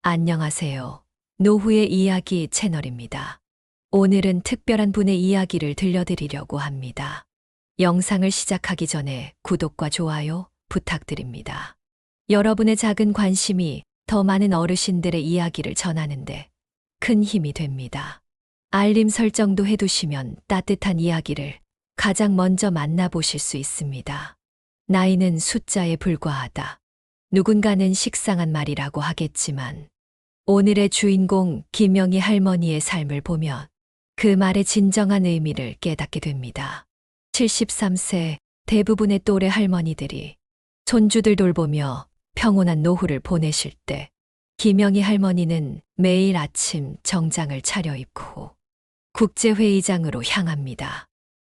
안녕하세요. 노후의 이야기 채널입니다. 오늘은 특별한 분의 이야기를 들려드리려고 합니다. 영상을 시작하기 전에 구독과 좋아요 부탁드립니다. 여러분의 작은 관심이 더 많은 어르신들의 이야기를 전하는데 큰 힘이 됩니다. 알림 설정도 해두시면 따뜻한 이야기를 가장 먼저 만나보실 수 있습니다. 나이는 숫자에 불과하다. 누군가는 식상한 말이라고 하겠지만 오늘의 주인공 김영희 할머니의 삶을 보면 그 말의 진정한 의미를 깨닫게 됩니다. 73세 대부분의 또래 할머니들이 손주들 돌보며 평온한 노후를 보내실 때 김영희 할머니는 매일 아침 정장을 차려입고 국제회의장으로 향합니다.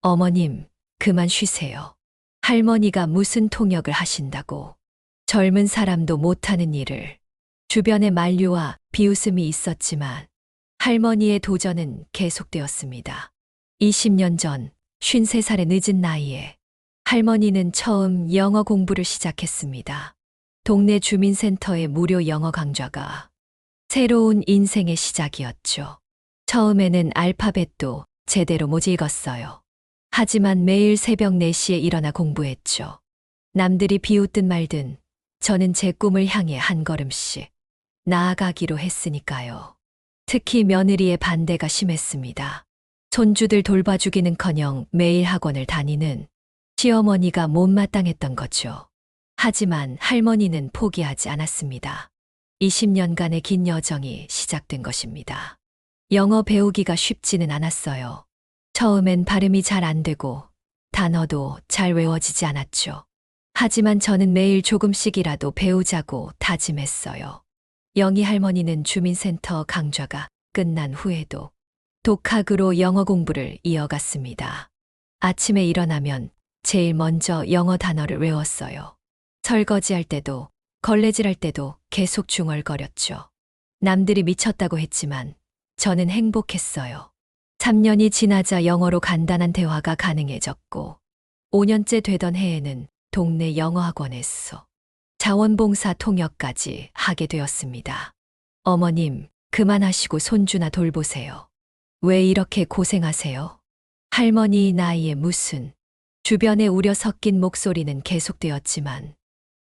어머님, 그만 쉬세요. 할머니가 무슨 통역을 하신다고. 젊은 사람도 못하는 일을. 주변의 만류와 비웃음이 있었지만 할머니의 도전은 계속되었습니다. 20년 전 53살의 늦은 나이에 할머니는 처음 영어 공부를 시작했습니다. 동네 주민센터의 무료 영어 강좌가 새로운 인생의 시작이었죠. 처음에는 알파벳도 제대로 못 읽었어요. 하지만 매일 새벽 4시에 일어나 공부했죠. 남들이 비웃든 말든 저는 제 꿈을 향해 한 걸음씩 나아가기로 했으니까요. 특히 며느리의 반대가 심했습니다. 손주들 돌봐주기는커녕 매일 학원을 다니는 시어머니가 못마땅했던 거죠. 하지만 할머니는 포기하지 않았습니다. 20년간의 긴 여정이 시작된 것입니다. 영어 배우기가 쉽지는 않았어요. 처음엔 발음이 잘 안 되고 단어도 잘 외워지지 않았죠. 하지만 저는 매일 조금씩이라도 배우자고 다짐했어요. 영희 할머니는 주민센터 강좌가 끝난 후에도 독학으로 영어 공부를 이어갔습니다. 아침에 일어나면 제일 먼저 영어 단어를 외웠어요. 설거지할 때도 걸레질할 때도 계속 중얼거렸죠. 남들이 미쳤다고 했지만 저는 행복했어요. 3년이 지나자 영어로 간단한 대화가 가능해졌고 5년째 되던 해에는 동네 영어학원에서 자원봉사 통역까지 하게 되었습니다. 어머님, 그만하시고 손주나 돌보세요. 왜 이렇게 고생하세요? 할머니 나이에 무슨. 주변에 우려 섞인 목소리는 계속되었지만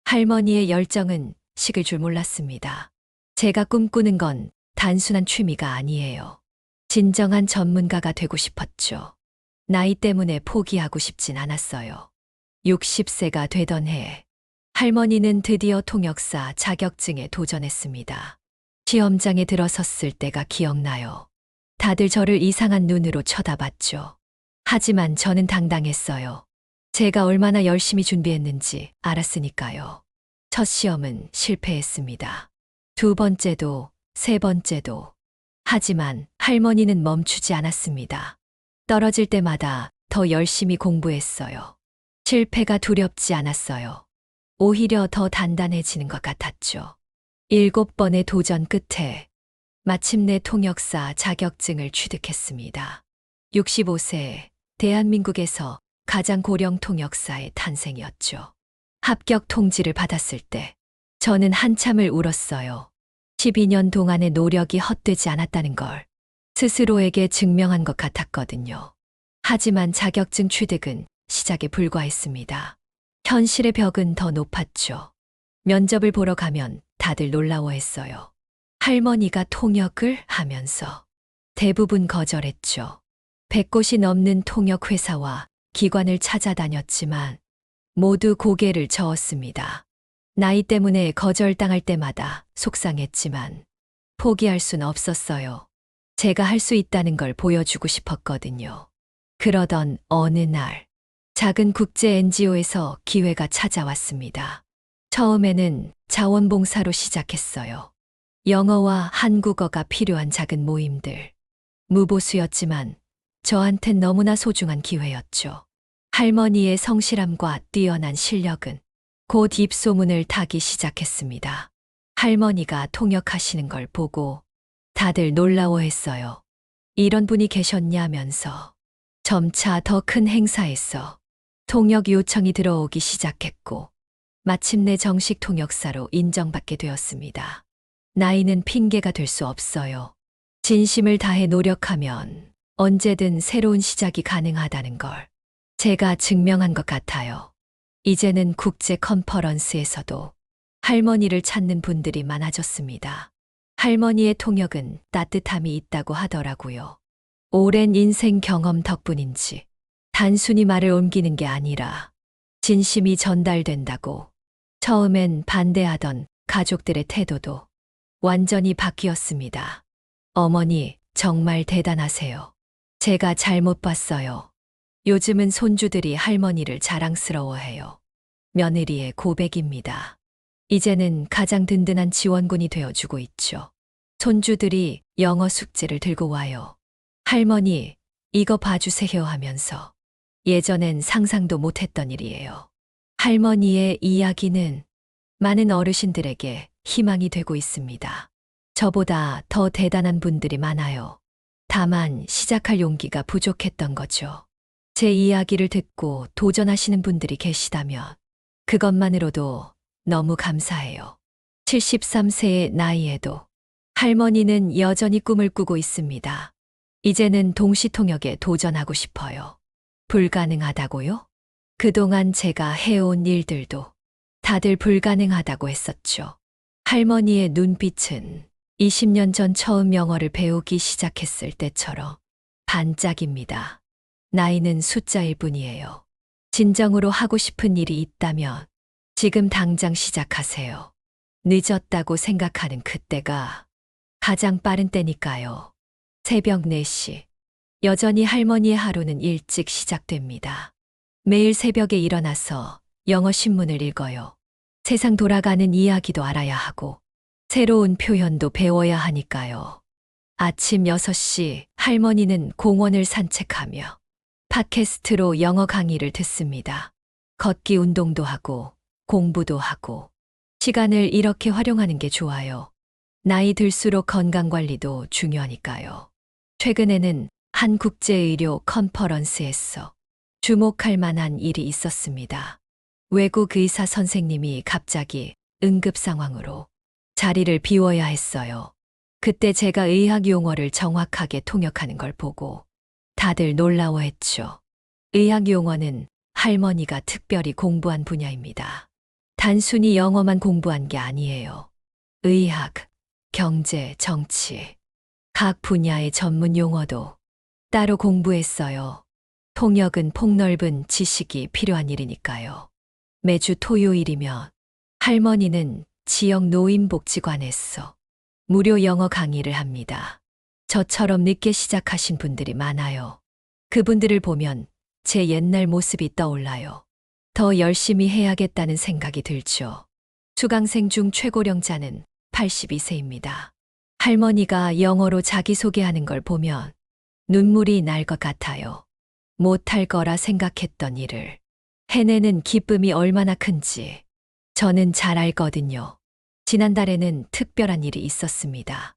할머니의 열정은 식을 줄 몰랐습니다. 제가 꿈꾸는 건 단순한 취미가 아니에요. 진정한 전문가가 되고 싶었죠. 나이 때문에 포기하고 싶진 않았어요. 60세가 되던 해, 할머니는 드디어 통역사 자격증에 도전했습니다. 시험장에 들어섰을 때가 기억나요. 다들 저를 이상한 눈으로 쳐다봤죠. 하지만 저는 당당했어요. 제가 얼마나 열심히 준비했는지 알았으니까요. 첫 시험은 실패했습니다. 두 번째도, 세 번째도. 하지만 할머니는 멈추지 않았습니다. 떨어질 때마다 더 열심히 공부했어요. 실패가 두렵지 않았어요. 오히려 더 단단해지는 것 같았죠. 7번의 도전 끝에 마침내 통역사 자격증을 취득했습니다. 65세 대한민국에서 가장 고령 통역사의 탄생이었죠. 합격 통지를 받았을 때 저는 한참을 울었어요. 12년 동안의 노력이 헛되지 않았다는 걸 스스로에게 증명한 것 같았거든요. 하지만 자격증 취득은 시작에 불과했습니다. 현실의 벽은 더 높았죠. 면접을 보러 가면 다들 놀라워했어요. 할머니가 통역을 하면서 대부분 거절했죠. 100곳이 넘는 통역 회사와 기관을 찾아다녔지만 모두 고개를 저었습니다. 나이 때문에 거절당할 때마다 속상했지만 포기할 순 없었어요. 제가 할 수 있다는 걸 보여주고 싶었거든요. 그러던 어느 날 작은 국제 NGO에서 기회가 찾아왔습니다. 처음에는 자원봉사로 시작했어요. 영어와 한국어가 필요한 작은 모임들. 무보수였지만 저한텐 너무나 소중한 기회였죠. 할머니의 성실함과 뛰어난 실력은 곧 입소문을 타기 시작했습니다. 할머니가 통역하시는 걸 보고 다들 놀라워했어요. 이런 분이 계셨냐면서. 점차 더 큰 행사에서 통역 요청이 들어오기 시작했고 마침내 정식 통역사로 인정받게 되었습니다. 나이는 핑계가 될 수 없어요. 진심을 다해 노력하면 언제든 새로운 시작이 가능하다는 걸 제가 증명한 것 같아요. 이제는 국제 컨퍼런스에서도 할머니를 찾는 분들이 많아졌습니다. 할머니의 통역은 따뜻함이 있다고 하더라고요. 오랜 인생 경험 덕분인지 단순히 말을 옮기는 게 아니라 진심이 전달된다고. 처음엔 반대하던 가족들의 태도도 완전히 바뀌었습니다. 어머니, 정말 대단하세요. 제가 잘못 봤어요. 요즘은 손주들이 할머니를 자랑스러워해요. 며느리의 고백입니다. 이제는 가장 든든한 지원군이 되어주고 있죠. 손주들이 영어 숙제를 들고 와요. 할머니, 이거 봐주세요 하면서. 예전엔 상상도 못했던 일이에요. 할머니의 이야기는 많은 어르신들에게 희망이 되고 있습니다. 저보다 더 대단한 분들이 많아요. 다만 시작할 용기가 부족했던 거죠. 제 이야기를 듣고 도전하시는 분들이 계시다면 그것만으로도 너무 감사해요. 73세의 나이에도 할머니는 여전히 꿈을 꾸고 있습니다. 이제는 동시통역에 도전하고 싶어요. 불가능하다고요? 그동안 제가 해온 일들도 다들 불가능하다고 했었죠. 할머니의 눈빛은 20년 전 처음 영어를 배우기 시작했을 때처럼 반짝입니다. 나이는 숫자일 뿐이에요. 진정으로 하고 싶은 일이 있다면 지금 당장 시작하세요. 늦었다고 생각하는 그때가 가장 빠른 때니까요. 새벽 4시. 여전히 할머니의 하루는 일찍 시작됩니다. 매일 새벽에 일어나서 영어 신문을 읽어요. 세상 돌아가는 이야기도 알아야 하고 새로운 표현도 배워야 하니까요. 아침 6시 할머니는 공원을 산책하며 팟캐스트로 영어 강의를 듣습니다. 걷기 운동도 하고 공부도 하고 시간을 이렇게 활용하는 게 좋아요. 나이 들수록 건강 관리도 중요하니까요. 최근에는 한 국제의료 컨퍼런스에서 주목할 만한 일이 있었습니다. 외국 의사 선생님이 갑자기 응급 상황으로 자리를 비워야 했어요. 그때 제가 의학 용어를 정확하게 통역하는 걸 보고 다들 놀라워했죠. 의학 용어는 할머니가 특별히 공부한 분야입니다. 단순히 영어만 공부한 게 아니에요. 의학, 경제, 정치, 각 분야의 전문 용어도 따로 공부했어요. 통역은 폭넓은 지식이 필요한 일이니까요. 매주 토요일이면 할머니는 지역 노인복지관에서 무료 영어 강의를 합니다. 저처럼 늦게 시작하신 분들이 많아요. 그분들을 보면 제 옛날 모습이 떠올라요. 더 열심히 해야겠다는 생각이 들죠. 수강생 중 최고령자는 82세입니다. 할머니가 영어로 자기소개하는 걸 보면 눈물이 날 것 같아요. 못할 거라 생각했던 일을 해내는 기쁨이 얼마나 큰지 저는 잘 알거든요. 지난달에는 특별한 일이 있었습니다.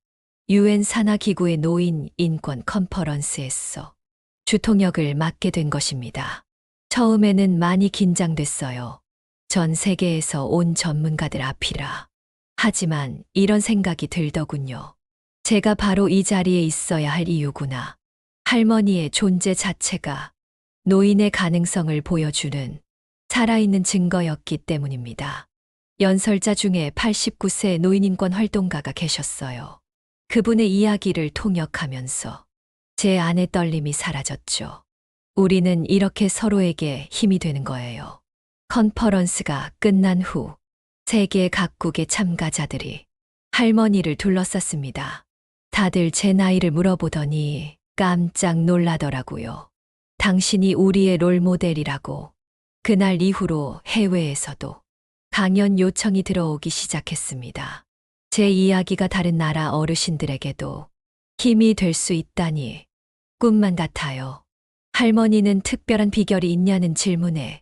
유엔 산하기구의 노인 인권 컨퍼런스에서 주통역을 맡게 된 것입니다. 처음에는 많이 긴장됐어요. 전 세계에서 온 전문가들 앞이라. 하지만 이런 생각이 들더군요. 제가 바로 이 자리에 있어야 할 이유구나. 할머니의 존재 자체가 노인의 가능성을 보여주는 살아있는 증거였기 때문입니다. 연설자 중에 89세 노인인권 활동가가 계셨어요. 그분의 이야기를 통역하면서 제 안의 떨림이 사라졌죠. 우리는 이렇게 서로에게 힘이 되는 거예요. 컨퍼런스가 끝난 후 세계 각국의 참가자들이 할머니를 둘러쌌습니다. 다들 제 나이를 물어보더니 깜짝 놀라더라고요. 당신이 우리의 롤모델이라고. 그날 이후로 해외에서도 강연 요청이 들어오기 시작했습니다. 제 이야기가 다른 나라 어르신들에게도 힘이 될 수 있다니 꿈만 같아요. 할머니는 특별한 비결이 있냐는 질문에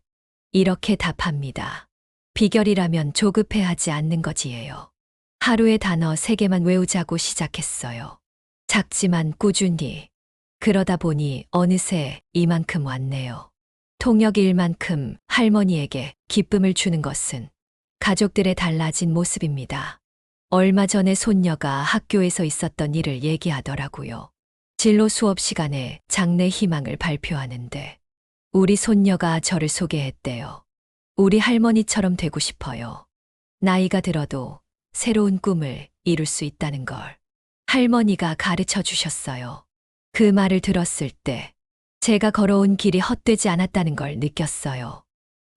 이렇게 답합니다. 비결이라면 조급해하지 않는 거지예요. 하루에 단어 3개만 외우자고 시작했어요. 작지만 꾸준히. 그러다 보니 어느새 이만큼 왔네요. 통역 일만큼 할머니에게 기쁨을 주는 것은 가족들의 달라진 모습입니다. 얼마 전에 손녀가 학교에서 있었던 일을 얘기하더라고요. 진로 수업 시간에 장래 희망을 발표하는데 우리 손녀가 저를 소개했대요. 우리 할머니처럼 되고 싶어요. 나이가 들어도 새로운 꿈을 이룰 수 있다는 걸 할머니가 가르쳐 주셨어요. 그 말을 들었을 때 제가 걸어온 길이 헛되지 않았다는 걸 느꼈어요.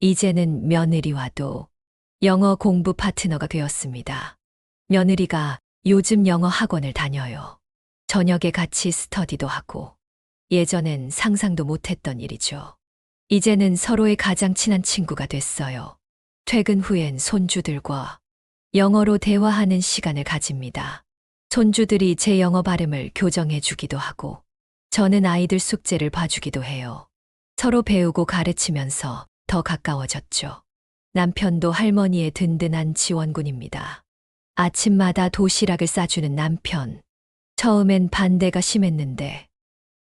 이제는 며느리와도 영어 공부 파트너가 되었습니다. 며느리가 요즘 영어 학원을 다녀요. 저녁에 같이 스터디도 하고 예전엔 상상도 못했던 일이죠. 이제는 서로의 가장 친한 친구가 됐어요. 퇴근 후엔 손주들과 영어로 대화하는 시간을 가집니다. 손주들이 제 영어 발음을 교정해 주기도 하고 저는 아이들 숙제를 봐주기도 해요. 서로 배우고 가르치면서 더 가까워졌죠. 남편도 할머니의 든든한 지원군입니다. 아침마다 도시락을 싸주는 남편. 처음엔 반대가 심했는데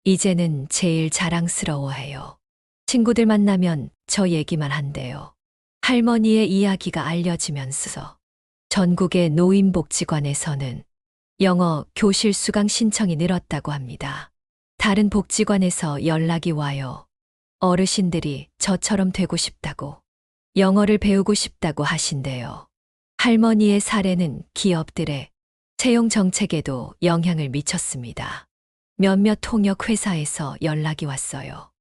이제는 제일 자랑스러워해요. 친구들 만나면 저 얘기만 한대요. 할머니의 이야기가 알려지면서 전국의 노인복지관에서는 영어 교실 수강 신청이 늘었다고 합니다. 다른 복지관에서 연락이 와요. 어르신들이 저처럼 되고 싶다고, 영어를 배우고 싶다고 하신대요. 할머니의 사례는 기업들의 채용 정책에도 영향을 미쳤습니다. 몇몇 통역 회사에서 연락이 왔어요.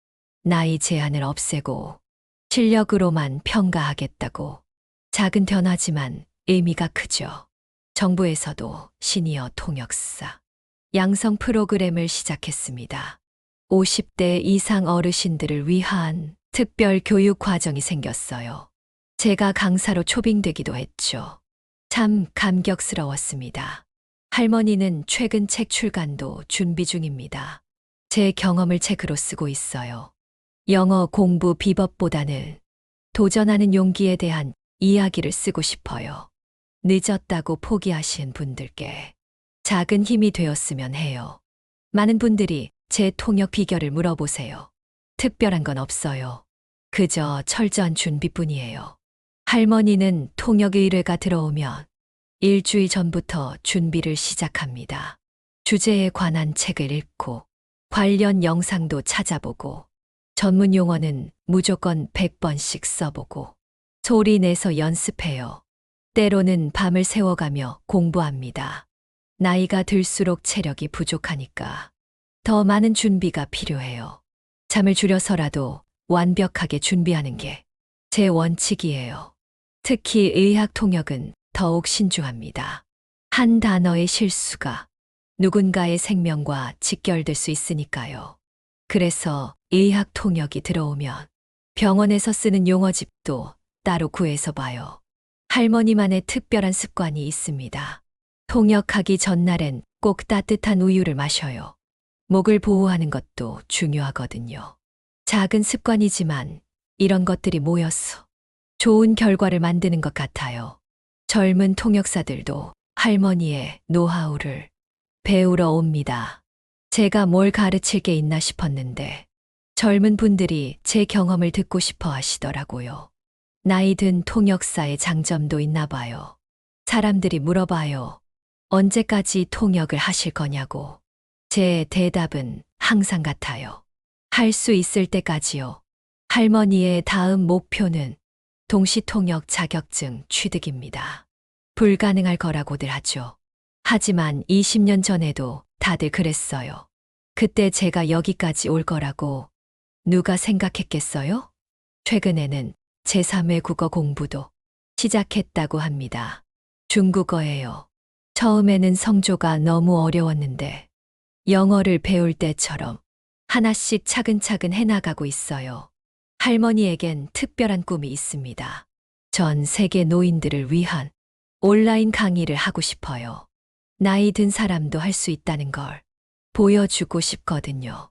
나이 제한을 없애고 실력으로만 평가하겠다고. 작은 변화지만 의미가 크죠. 정부에서도 시니어 통역사 양성 프로그램을 시작했습니다. 50대 이상 어르신들을 위한 특별 교육 과정이 생겼어요. 제가 강사로 초빙되기도 했죠. 참 감격스러웠습니다. 할머니는 최근 책 출간도 준비 중입니다. 제 경험을 책으로 쓰고 있어요. 영어 공부 비법보다는 도전하는 용기에 대한 이야기를 쓰고 싶어요. 늦었다고 포기하신 분들께 작은 힘이 되었으면 해요. 많은 분들이 제 통역 비결을 물어보세요. 특별한 건 없어요. 그저 철저한 준비뿐이에요. 할머니는 통역 의뢰가 들어오면 일주일 전부터 준비를 시작합니다. 주제에 관한 책을 읽고 관련 영상도 찾아보고 전문 용어는 무조건 100번씩 써보고 소리 내서 연습해요. 때로는 밤을 새워가며 공부합니다. 나이가 들수록 체력이 부족하니까 더 많은 준비가 필요해요. 잠을 줄여서라도 완벽하게 준비하는 게 제 원칙이에요. 특히 의학 통역은 더욱 신중합니다. 한 단어의 실수가 누군가의 생명과 직결될 수 있으니까요. 그래서 의학 통역이 들어오면 병원에서 쓰는 용어집도 따로 구해서 봐요. 할머니만의 특별한 습관이 있습니다. 통역하기 전날엔 꼭 따뜻한 우유를 마셔요. 목을 보호하는 것도 중요하거든요. 작은 습관이지만 이런 것들이 모여서 좋은 결과를 만드는 것 같아요. 젊은 통역사들도 할머니의 노하우를 배우러 옵니다. 제가 뭘 가르칠 게 있나 싶었는데 젊은 분들이 제 경험을 듣고 싶어 하시더라고요. 나이 든 통역사의 장점도 있나 봐요. 사람들이 물어봐요. 언제까지 통역을 하실 거냐고. 제 대답은 항상 같아요. 할 수 있을 때까지요. 할머니의 다음 목표는 동시통역 자격증 취득입니다. 불가능할 거라고들 하죠. 하지만 20년 전에도 다들 그랬어요. 그때 제가 여기까지 올 거라고 누가 생각했겠어요? 최근에는 제3외국어 공부도 시작했다고 합니다. 중국어예요. 처음에는 성조가 너무 어려웠는데 영어를 배울 때처럼 하나씩 차근차근 해나가고 있어요. 할머니에겐 특별한 꿈이 있습니다. 전 세계 노인들을 위한 온라인 강의를 하고 싶어요. 나이 든 사람도 할 수 있다는 걸 보여주고 싶거든요.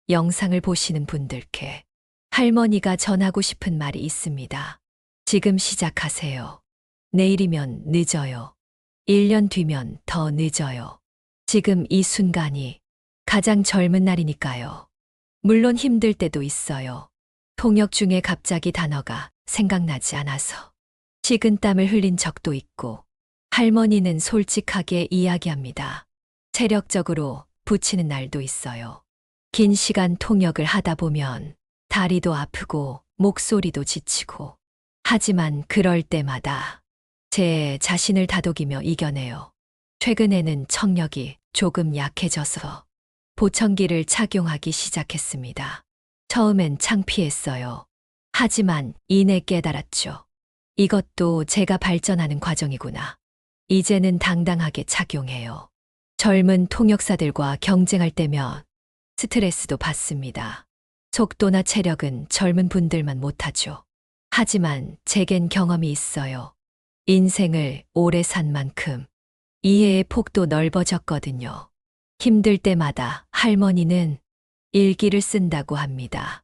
영상을 보시는 분들께 할머니가 전하고 싶은 말이 있습니다. 지금 시작하세요. 내일이면 늦어요. 1년 뒤면 더 늦어요. 지금 이 순간이 가장 젊은 날이니까요. 물론 힘들 때도 있어요. 통역 중에 갑자기 단어가 생각나지 않아서 식은땀을 흘린 적도 있고, 할머니는 솔직하게 이야기합니다. 체력적으로 부치는 날도 있어요. 긴 시간 통역을 하다 보면 다리도 아프고 목소리도 지치고. 하지만 그럴 때마다 제 자신을 다독이며 이겨내요. 최근에는 청력이 조금 약해져서 보청기를 착용하기 시작했습니다. 처음엔 창피했어요. 하지만 이내 깨달았죠. 이것도 제가 발전하는 과정이구나. 이제는 당당하게 착용해요. 젊은 통역사들과 경쟁할 때면 스트레스도 받습니다. 속도나 체력은 젊은 분들만 못하죠. 하지만 제겐 경험이 있어요. 인생을 오래 산 만큼 이해의 폭도 넓어졌거든요. 힘들 때마다 할머니는 일기를 쓴다고 합니다.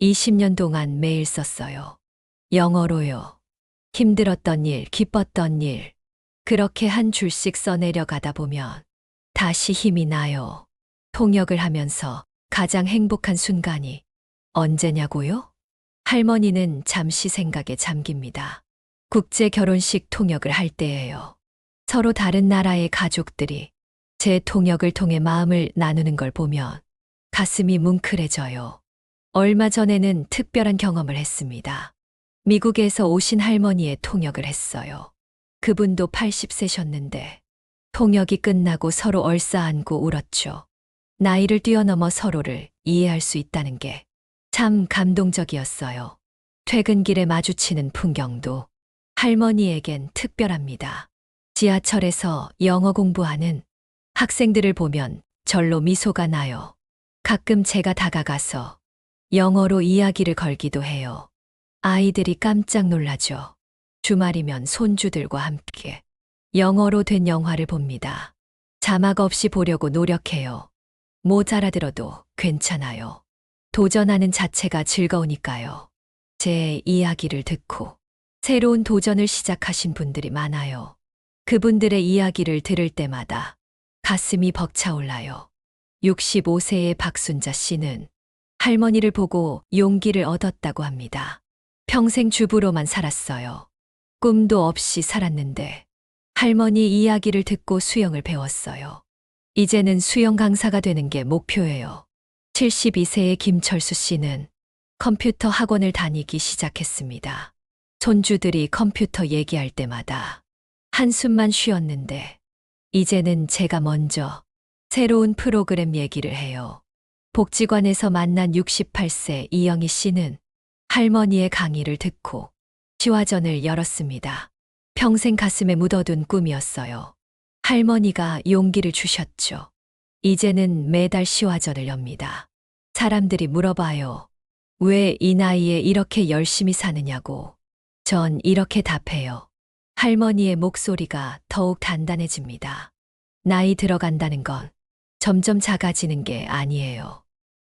20년 동안 매일 썼어요. 영어로요. 힘들었던 일, 기뻤던 일. 그렇게 한 줄씩 써내려 가다 보면 다시 힘이 나요. 통역을 하면서 가장 행복한 순간이 언제냐고요? 할머니는 잠시 생각에 잠깁니다. 국제 결혼식 통역을 할 때예요. 서로 다른 나라의 가족들이 제 통역을 통해 마음을 나누는 걸 보면 가슴이 뭉클해져요. 얼마 전에는 특별한 경험을 했습니다. 미국에서 오신 할머니의 통역을 했어요. 그분도 80세셨는데 통역이 끝나고 서로 얼싸안고 울었죠. 나이를 뛰어넘어 서로를 이해할 수 있다는 게 참 감동적이었어요. 퇴근길에 마주치는 풍경도 할머니에겐 특별합니다. 지하철에서 영어 공부하는 학생들을 보면 절로 미소가 나요. 가끔 제가 다가가서 영어로 이야기를 걸기도 해요. 아이들이 깜짝 놀라죠. 주말이면 손주들과 함께 영어로 된 영화를 봅니다. 자막 없이 보려고 노력해요. 못 알아들어도 괜찮아요. 도전하는 자체가 즐거우니까요. 제 이야기를 듣고 새로운 도전을 시작하신 분들이 많아요. 그분들의 이야기를 들을 때마다 가슴이 벅차올라요. 65세의 박순자 씨는 할머니를 보고 용기를 얻었다고 합니다. 평생 주부로만 살았어요. 꿈도 없이 살았는데 할머니 이야기를 듣고 수영을 배웠어요. 이제는 수영 강사가 되는 게 목표예요. 72세의 김철수 씨는 컴퓨터 학원을 다니기 시작했습니다. 손주들이 컴퓨터 얘기할 때마다 한숨만 쉬었는데 이제는 제가 먼저 새로운 프로그램 얘기를 해요. 복지관에서 만난 68세 이영희 씨는 할머니의 강의를 듣고 시화전을 열었습니다. 평생 가슴에 묻어둔 꿈이었어요. 할머니가 용기를 주셨죠. 이제는 매달 시화전을 엽니다. 사람들이 물어봐요. 왜 이 나이에 이렇게 열심히 사느냐고. 전 이렇게 답해요. 할머니의 목소리가 더욱 단단해집니다. 나이 들어간다는 건 점점 작아지는 게 아니에요.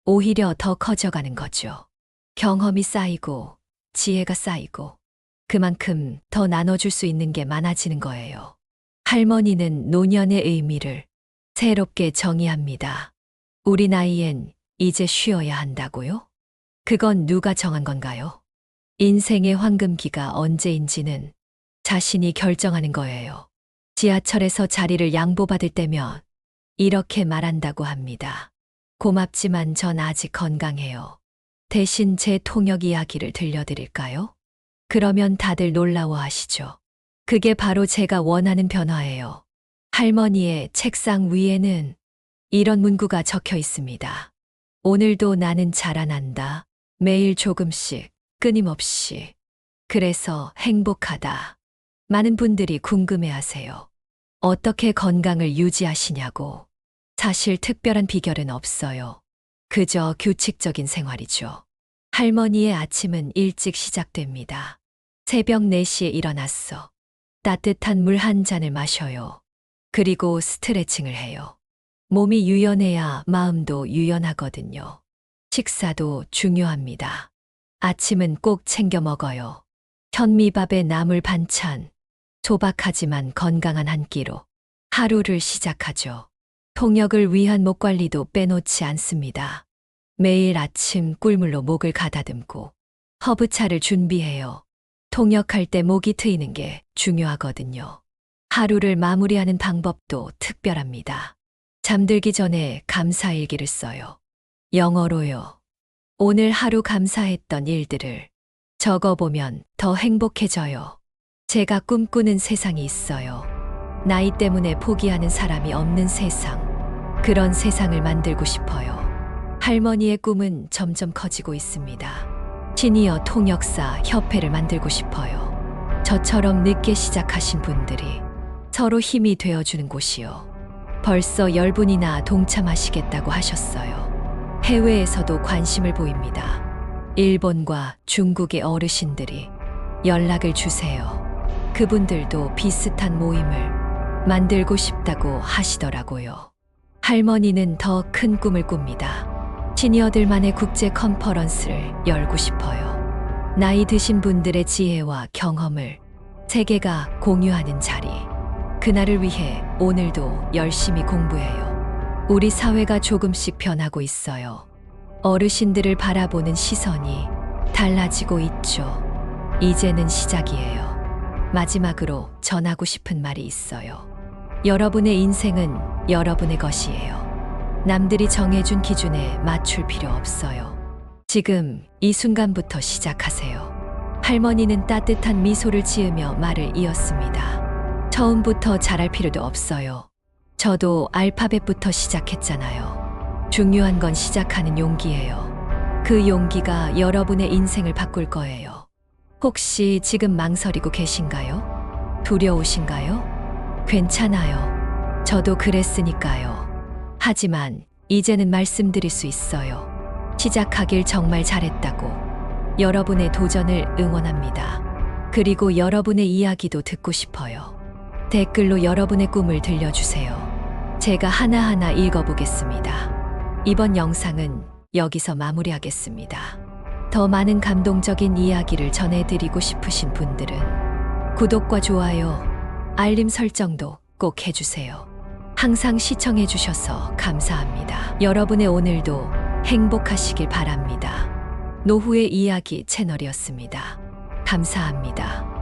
오히려 더 커져가는 거죠. 경험이 쌓이고 지혜가 쌓이고 그만큼 더 나눠줄 수 있는 게 많아지는 거예요. 할머니는 노년의 의미를 새롭게 정의합니다. 우리 나이엔 이제 쉬어야 한다고요? 그건 누가 정한 건가요? 인생의 황금기가 언제인지는 자신이 결정하는 거예요. 지하철에서 자리를 양보받을 때면 이렇게 말한다고 합니다. 고맙지만 전 아직 건강해요. 대신 제 통역 이야기를 들려드릴까요? 그러면 다들 놀라워하시죠. 그게 바로 제가 원하는 변화예요. 할머니의 책상 위에는 이런 문구가 적혀 있습니다. 오늘도 나는 자라난다. 매일 조금씩, 끊임없이. 그래서 행복하다. 많은 분들이 궁금해 하세요. 어떻게 건강을 유지하시냐고. 사실 특별한 비결은 없어요. 그저 규칙적인 생활이죠. 할머니의 아침은 일찍 시작됩니다. 새벽 4시에 일어났어. 따뜻한 물 한 잔을 마셔요. 그리고 스트레칭을 해요. 몸이 유연해야 마음도 유연하거든요. 식사도 중요합니다. 아침은 꼭 챙겨 먹어요. 현미밥에 나물 반찬, 소박하지만 건강한 한 끼로 하루를 시작하죠. 통역을 위한 목 관리도 빼놓지 않습니다. 매일 아침 꿀물로 목을 가다듬고 허브차를 준비해요. 통역할 때 목이 트이는 게 중요하거든요. 하루를 마무리하는 방법도 특별합니다. 잠들기 전에 감사일기를 써요. 영어로요. 오늘 하루 감사했던 일들을 적어보면 더 행복해져요. 제가 꿈꾸는 세상이 있어요. 나이 때문에 포기하는 사람이 없는 세상. 그런 세상을 만들고 싶어요. 할머니의 꿈은 점점 커지고 있습니다. 시니어 통역사 협회를 만들고 싶어요. 저처럼 늦게 시작하신 분들이 서로 힘이 되어주는 곳이요. 벌써 10분이나 동참하시겠다고 하셨어요. 해외에서도 관심을 보입니다. 일본과 중국의 어르신들이 연락을 주세요. 그분들도 비슷한 모임을 만들고 싶다고 하시더라고요. 할머니는 더 큰 꿈을 꿉니다. 시니어들만의 국제 컨퍼런스를 열고 싶어요. 나이 드신 분들의 지혜와 경험을 세계가 공유하는 자리. 그날을 위해 오늘도 열심히 공부해요. 우리 사회가 조금씩 변하고 있어요. 어르신들을 바라보는 시선이 달라지고 있죠. 이제는 시작이에요. 마지막으로 전하고 싶은 말이 있어요. 여러분의 인생은 여러분의 것이에요. 남들이 정해준 기준에 맞출 필요 없어요. 지금 이 순간부터 시작하세요. 할머니는 따뜻한 미소를 지으며 말을 이었습니다. 처음부터 잘할 필요도 없어요. 저도 알파벳부터 시작했잖아요. 중요한 건 시작하는 용기예요. 그 용기가 여러분의 인생을 바꿀 거예요. 혹시 지금 망설이고 계신가요? 두려우신가요? 괜찮아요. 저도 그랬으니까요. 하지만 이제는 말씀드릴 수 있어요. 시작하길 정말 잘했다고. 여러분의 도전을 응원합니다. 그리고 여러분의 이야기도 듣고 싶어요. 댓글로 여러분의 꿈을 들려주세요. 제가 하나하나 읽어보겠습니다. 이번 영상은 여기서 마무리하겠습니다. 더 많은 감동적인 이야기를 전해드리고 싶으신 분들은 구독과 좋아요, 알림 설정도 꼭 해주세요. 항상 시청해주셔서 감사합니다. 여러분의 오늘도 행복하시길 바랍니다. 노후의 이야기 채널이었습니다. 감사합니다.